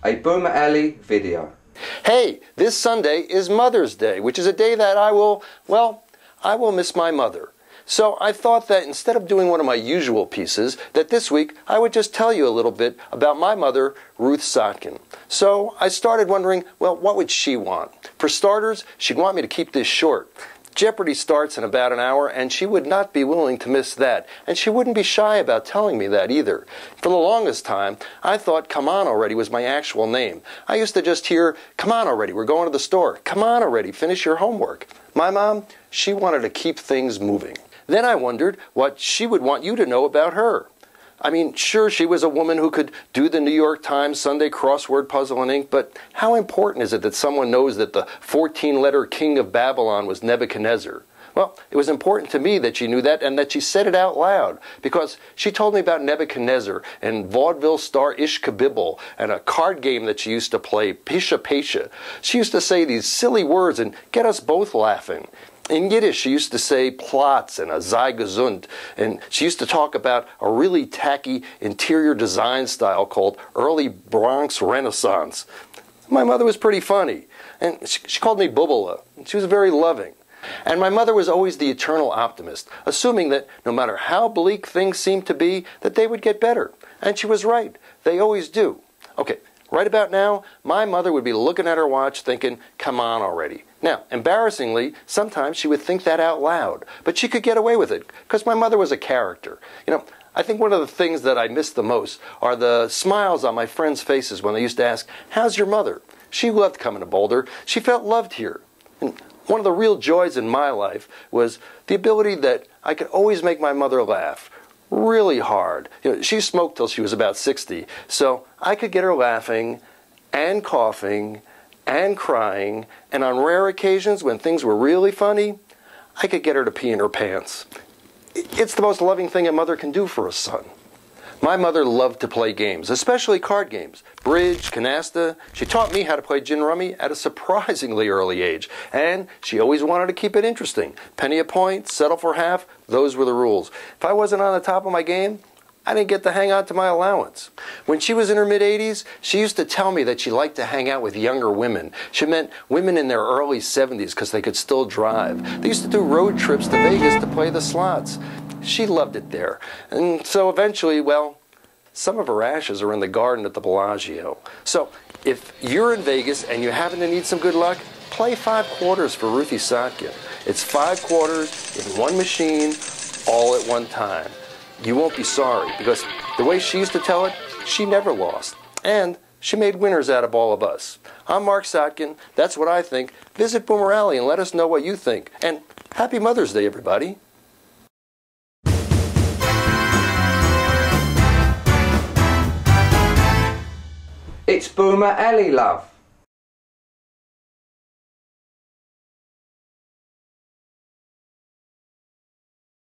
A Boomer Ellie video. Hey, this Sunday is Mother's Day, which is a day that I will miss my mother. So I thought that instead of doing one of my usual pieces, that this week I would just tell you a little bit about my mother, Ruth Sotkin. So I started wondering, well, what would she want? For starters, she'd want me to keep this short. Jeopardy starts in about an hour, and she would not be willing to miss that. And she wouldn't be shy about telling me that either. For the longest time, I thought Come On Already was my actual name. I used to just hear, come on already, we're going to the store. Come on already, finish your homework. My mom, she wanted to keep things moving. Then I wondered what she would want you to know about her. I mean, sure, she was a woman who could do the New York Times Sunday crossword puzzle in ink, but how important is it that someone knows that the 14-letter king of Babylon was Nebuchadnezzar? Well, it was important to me that she knew that and that she said it out loud, because she told me about Nebuchadnezzar and vaudeville star Ishkabibble and a card game that she used to play, Pisha Pesha. She used to say these silly words and get us both laughing. In Yiddish, she used to say Platz and a sei gesund, and she used to talk about a really tacky interior design style called Early Bronx Renaissance. My mother was pretty funny, and she called me Bubala, and she was very loving. And my mother was always the eternal optimist, assuming that no matter how bleak things seemed to be, that they would get better. And she was right. They always do. Okay, right about now, my mother would be looking at her watch thinking, come on already. Now, embarrassingly, sometimes she would think that out loud, but she could get away with it, because my mother was a character. You know, I think one of the things that I miss the most are the smiles on my friends' faces when they used to ask, how's your mother? She loved coming to Boulder. She felt loved here. And one of the real joys in my life was the ability that I could always make my mother laugh really hard. You know, she smoked till she was about 60, so I could get her laughing and coughing and crying, and on rare occasions when things were really funny, I could get her to pee in her pants. It's the most loving thing a mother can do for a son. My mother loved to play games, especially card games. Bridge, canasta. She taught me how to play gin rummy at a surprisingly early age. And she always wanted to keep it interesting. Penny a point, settle for half, those were the rules. If I wasn't on the top of my game, I didn't get to hang out to my allowance. When she was in her mid-80s, she used to tell me that she liked to hang out with younger women. She meant women in their early 70s because they could still drive. They used to do road trips to Vegas to play the slots. She loved it there. And so eventually, well, some of her ashes are in the garden at the Bellagio. So if you're in Vegas and you happen to need some good luck, play 5 quarters for Ruthie Sotkin. It's 5 quarters in one machine, all at one time. You won't be sorry, because the way she used to tell it, she never lost. And she made winners out of all of us. I'm Mark Sotkin. That's what I think. Visit Boomer Alley and let us know what you think. And happy Mother's Day, everybody. It's Boomer Ellie, love.